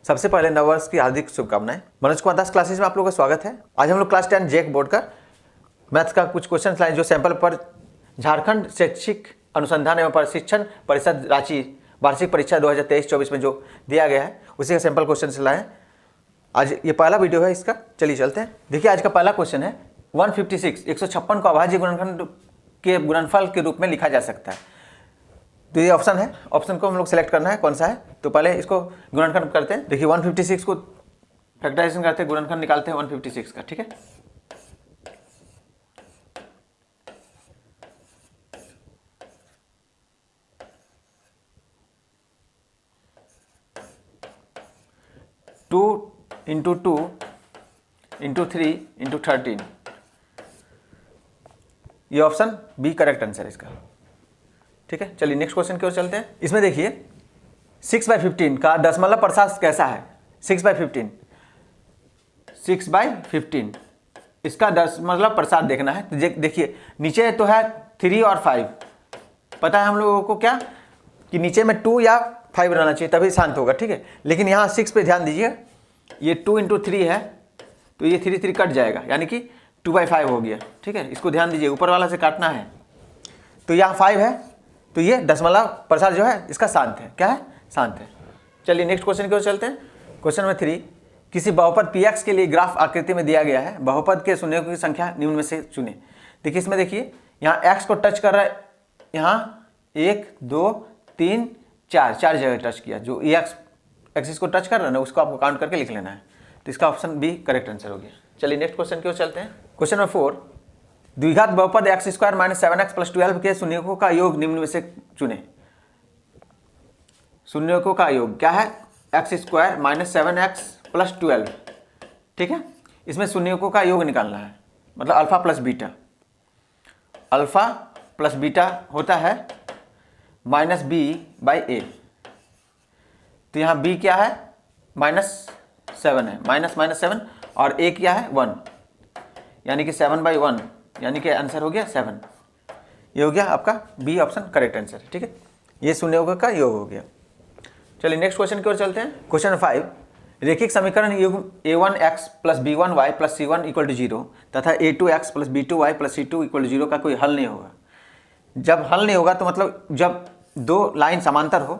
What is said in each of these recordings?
सबसे पहले नववर्ष की हार्दिक शुभकामनाएं। मनोज कुमार दास क्लासेस में आप लोगों का स्वागत है। आज हम लोग क्लास 10 जेक बोर्ड का मैथ्स का कुछ क्वेश्चन लाए जो सैंपल पर झारखंड शैक्षिक अनुसंधान एवं प्रशिक्षण परिषद रांची वार्षिक परीक्षा 2023-24 में जो दिया गया है उसी का सैंपल क्वेश्चन लाए। आज ये पहला वीडियो है इसका, चलिए चलते हैं। देखिए आज का पहला क्वेश्चन है 156 156 को अभाज्य गुणनखंड के गुणनफल के रूप में लिखा जा सकता है। तो ये ऑप्शन है, ऑप्शन को हम लोग सेलेक्ट करना है कौन सा है। तो पहले इसको गुणनखंड करते हैं। देखिए 156 को फैक्टराइजेशन करते हैं, गुणनखंड निकालते हैं 156 का, ठीक है। टू इंटू 2 इंटू 3 इंटू 13, ये ऑप्शन बी करेक्ट आंसर है इसका, ठीक है। चलिए नेक्स्ट क्वेश्चन की ओर चलते हैं। इसमें देखिए 6/15 का दशमलव प्रसाद कैसा है। 6/15 6/15 इसका दशमलव प्रसाद देखना है। तो देखिए नीचे तो है 3 और 5, पता है हम लोगों को क्या कि नीचे में 2 या 5 रहना चाहिए तभी शांत होगा, ठीक है। लेकिन यहाँ 6 पे ध्यान दीजिए, ये 2 इंटू 3 है तो ये 3 कट जाएगा, यानी कि 2/5 हो गया, ठीक है। इसको ध्यान दीजिए, ऊपर वाला से काटना है। तो यहाँ 5 है तो ये दशमलव प्रसाद जो है इसका शांत है। क्या है? शांत है। चलिए नेक्स्ट क्वेश्चन की ओर चलते हैं। क्वेश्चन नंबर 3, किसी बहुपद px के लिए ग्राफ आकृति में दिया गया है। बहुपद के शून्यों की संख्या निम्न में से चुने। देखिए इसमें देखिए यहाँ x को टच कर रहा है, यहाँ 1 2 3 4 जगह टच किया। जो x एक्सिस को टच कर रहा है ना उसको आपको काउंट करके लिख लेना है। तो इसका ऑप्शन बी करेक्ट आंसर हो गया। चलिए नेक्स्ट क्वेश्चन की ओर चलते हैं। क्वेश्चन नंबर 4, द्विघात बहुपद x² - 7x + 12 के शून्यकों का योग निम्न में से चुने। शून्यकों का योग क्या है? x² - 7x + 12, ठीक है। इसमें शून्यकों का योग निकालना है, मतलब alpha plus beta. Alpha plus beta होता है -b/a। तो यहाँ b क्या है? -7 है, -7 और a क्या है? 1, यानी कि 7/1, यानी कि आंसर हो गया 7। ये हो गया आपका बी ऑप्शन करेक्ट आंसर, ठीक है। ये शून्यकों का योग हो गया। चलिए नेक्स्ट क्वेश्चन की ओर चलते हैं। क्वेश्चन 5, रेखिक समीकरण युग्म a1x + b1y + c1 = 0 तथा a2x + b2y + c2 = 0 का कोई हल नहीं होगा। जब हल नहीं होगा तो मतलब जब दो लाइन समांतर हो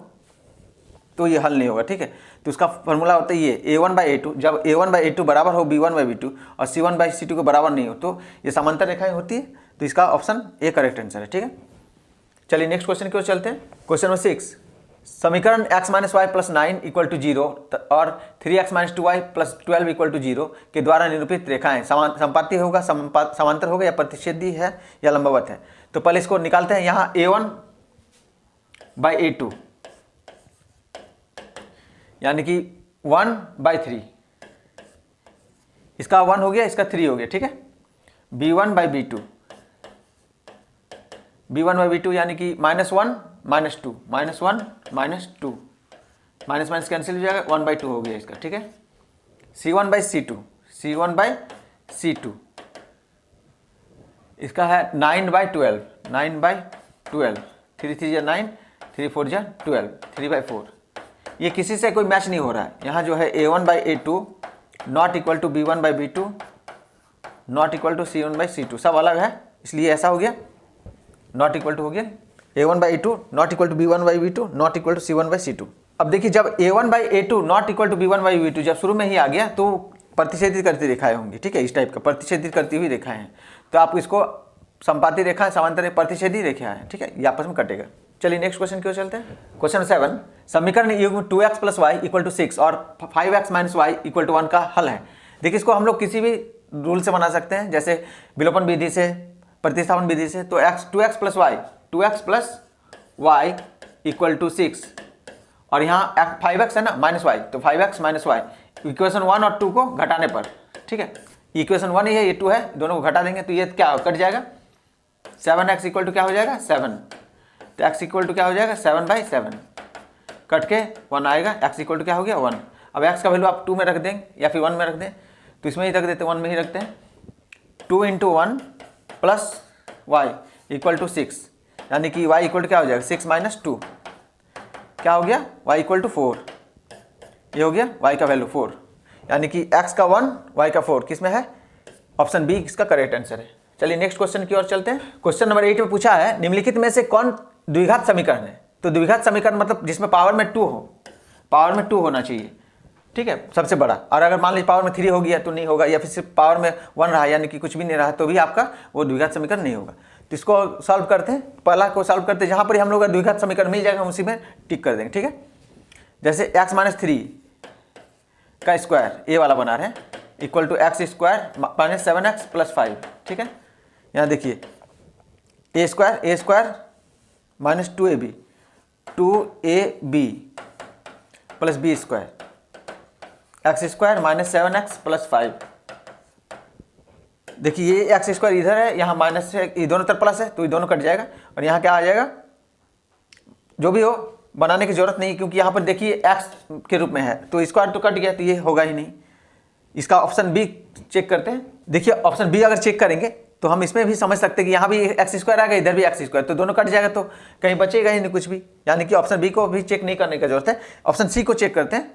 तो ये हल नहीं होगा, ठीक है। तो उसका फॉर्मूला होता है ये a1/a2, जब a1/a2 बराबर हो b1/b2 और c1/c2 के बराबर नहीं हो तो ये समांतर रेखाएं होती है। तो इसका ऑप्शन ए करेक्ट आंसर है, ठीक है। चलिए नेक्स्ट क्वेश्चन की ओर चलते हैं। क्वेश्चन नंबर 6, समीकरण x - y + 9 = 0 और 3x - 2y + 12 = 0 के द्वारा निरूपित रेखाएं समांतर होगा, समांतर होगा या प्रतिच्छेदी है या लंबवत है। तो पहले इसको निकालते हैं। यहाँ a1/a2 यानी कि 1/3, इसका 1 हो गया, इसका 3 हो गया, ठीक है। b1/b2 यानी कि -1 - 2 -1 - 2 माइनस कैंसिल हो जाएगा, 1/2 हो गया इसका, ठीक है। c1/c2 इसका है 9/12 3 3 9 3 4 12 3/4। ये किसी से कोई मैच नहीं हो रहा है। यहाँ जो है a1/a2 not equal to b1/b2 not equal to c1/c2, सब अलग है, इसलिए ऐसा हो गया, नॉट इक्वल टू हो गया a1/a2 not equal to b1/b2 not equal to c1/c2। अब देखिए जब a1/a2 not equal to b1/b2 जब शुरू में ही आ गया तो प्रतिच्छेदित करती रेखाएं होंगी, ठीक है। इस टाइप का प्रतिच्छेदित करती हुई रेखाएं हैं। तो आप इसको संपाती रेखा, समांतर प्रतिच्छेदी रेखा है, ठीक है, ये आपस में कटेगा। चलिए नेक्स्ट क्वेश्चन की ओर चलते हैं। क्वेश्चन 7, समीकरण युग्म 2x + y = 6 और 5x - y = 1 का हल है। देखिए इसको हम लोग किसी भी रूल से बना सकते हैं, जैसे विलोपन विधि से, प्रतिस्थापन विधि से। तो 2x + y = 6 और यहाँ 5x है ना -y, तो 5x - y इक्वेशन 1 और 2 को घटाने पर, ठीक है। इक्वेशन 1 है, ये 2 है, दोनों को घटा देंगे तो ये क्या कट जाएगा, 7x = क्या हो जाएगा 7। तो x = क्या हो जाएगा 7/7, कट के 1 आएगा, x = क्या हो गया 1। अब x का वैल्यू आप 2 में रख देंगे या फिर 1 में रख दें, तो इसमें ही रख देते, 1 में ही रखते हैं। 2 × 1 + y = 6, यानी कि y = क्या हो जाएगा 6 - 2, क्या हो गया y = 4। ये हो गया y का वैल्यू 4, यानी कि x का 1 y का 4 किस में है, ऑप्शन बी इसका करेक्ट आंसर है। चलिए नेक्स्ट क्वेश्चन की ओर चलते हैं। क्वेश्चन नंबर 8 में पूछा है निम्नलिखित में से कौन द्विघात समीकरण है। तो द्विघात समीकरण मतलब जिसमें पावर में 2 हो, पावर में 2 होना चाहिए, ठीक है, सबसे बड़ा। और अगर मान लीजिए पावर में 3 हो गया तो नहीं होगा, या फिर सिर्फ पावर में 1 रहा यानी कि कुछ भी नहीं रहा तो भी आपका वो द्विघात समीकरण नहीं होगा। तो इसको सॉल्व करते हैं, पहला को सॉल्व करते हैं, जहाँ पर हम लोग का द्विघात समीकरण मिल जाएगा उसी में टिक कर देंगे, ठीक है। जैसे x - 3 का स्क्वायर ये वाला बना रहे हैं equal to x square minus 7x + 5, ठीक है। यहाँ देखिए a square minus 2ab plus b square x square minus 7x + 5। देखिए ये एक्स स्क्वायर इधर है, यहाँ माइनस है, ये दोनों तरफ प्लस है तो ये दोनों कट जाएगा और यहाँ क्या आ जाएगा, जो भी हो बनाने की जरूरत नहीं, क्योंकि यहाँ पर देखिए एक्स के रूप में है तो स्क्वायर तो कट गया तो ये होगा ही नहीं। इसका ऑप्शन बी चेक करते हैं। देखिए ऑप्शन बी अगर चेक करेंगे तो हम इसमें भी समझ सकते हैं कि यहाँ भी एक्स स्क्वायर आएगा, इधर भी एक्स स्क्वायर, तो दोनों कट जाएगा तो कहीं बचेगा ही नहीं कुछ भी, यानी कि ऑप्शन बी को भी चेक नहीं करने की जरूरत है। ऑप्शन सी को चेक करते हैं,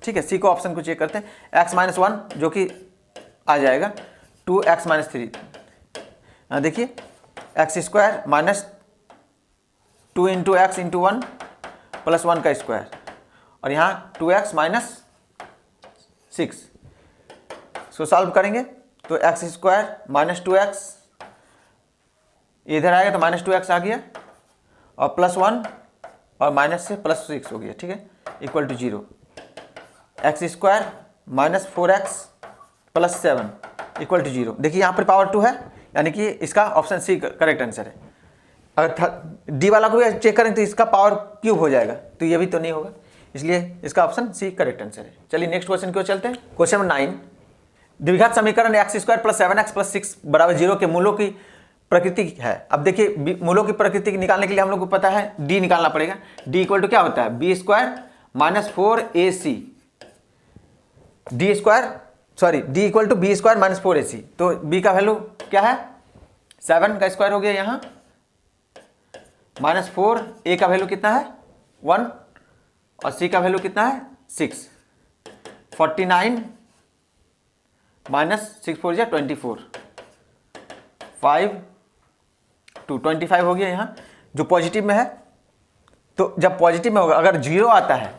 ठीक है, सी को ऑप्शन को चेक करते हैं। x - 1 जो कि आ जाएगा 2x - 3। हाँ देखिए एक्स स्क्वायर माइनस 2 × x × 1 + 1 का स्क्वायर और यहाँ 2x - 6। इसको सॉल्व करेंगे तो एक्स स्क्वायर माइनस 2x इधर आएगा तो माइनस 2x आ गया और +1 और माइनस से +6 हो गया, ठीक है, equal to 0। X square minus 4x + 7 equal to 0। देखिए यहाँ पर पावर 2 है, यानी कि इसका ऑप्शन सी करेक्ट आंसर है। अगर डी वाला को भी चेक करें तो इसका पावर क्यूब हो जाएगा, तो ये भी तो नहीं होगा, इसलिए इसका ऑप्शन सी करेक्ट आंसर है। चलिए नेक्स्ट क्वेश्चन की ओर चलते हैं। क्वेश्चन नंबर 9, द्विघात समीकरण x² + 7x + 6 = 0 के मूलों की प्रकृति है। अब देखिए मूलों की प्रकृति निकालने के लिए हम लोग को पता है d निकालना पड़ेगा। d इक्वल टू क्या होता है, b² - 4ac, d equal to b² - 4ac। तो b का वैल्यू क्या है, 7 का स्क्वायर हो गया यहाँ -4, a का वैल्यू कितना है 1 और c का वैल्यू कितना है 6। 49 -6 4 जा 24, 5 2 25 हो गया यहाँ, जो पॉजिटिव में है। तो जब पॉजिटिव में होगा अगर 0 आता है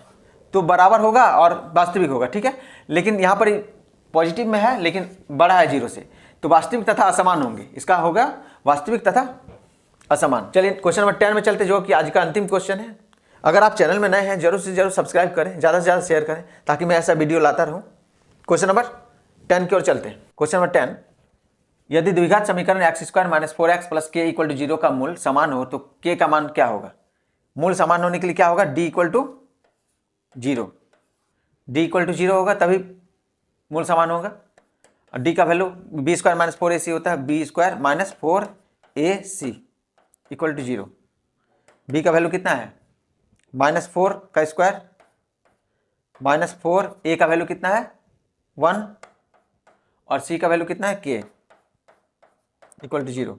तो बराबर होगा और वास्तविक होगा, ठीक है। लेकिन यहाँ पर पॉजिटिव में है लेकिन बड़ा है 0 से, तो वास्तविक तथा असमान होंगे, इसका होगा वास्तविक तथा असमान। चलिए क्वेश्चन नंबर 10 में चलते, जो कि आज का अंतिम क्वेश्चन है। अगर आप चैनल में नए हैं जरूर से जरूर सब्सक्राइब करें, ज़्यादा से ज़्यादा शेयर करें ताकि मैं ऐसा वीडियो लाता रहूँ। क्वेश्चन नंबर 10 की ओर चलते हैं। क्वेश्चन नंबर 10, यदि द्विघात समीकरण x² - 4x + k = 0 का मूल समान हो तो k का मान क्या होगा। मूल समान होने के लिए क्या होगा, d = 0, d = 0 होगा तभी मूल समान होगा। और d का वैल्यू b² - 4ac होता है, b² - 4ac = 0। b का वैल्यू कितना है -4 का स्क्वायर -4, a का वैल्यू कितना है 1 और c का वैल्यू कितना है k = 0।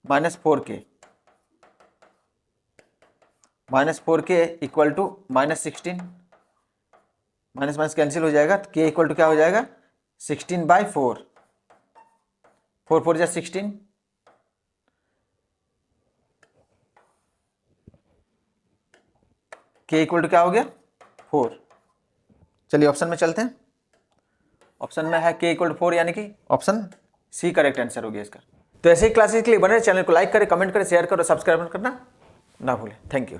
-4k equal to -16, minus cancel हो जाएगा तो k इक्वल टू क्या हो जाएगा 16/4, 4 4 जा 16, k इक्वल टू क्या हो गया 4। चलिए ऑप्शन में चलते हैं। ऑप्शन में है k = 4, यानी कि ऑप्शन सी करेक्ट आंसर हो गया इसका। तो ऐसे ही क्लासेस के लिए बने चैनल को लाइक करें, कमेंट करें, शेयर करें, सब्सक्राइब करना ना भूलें। Thank you.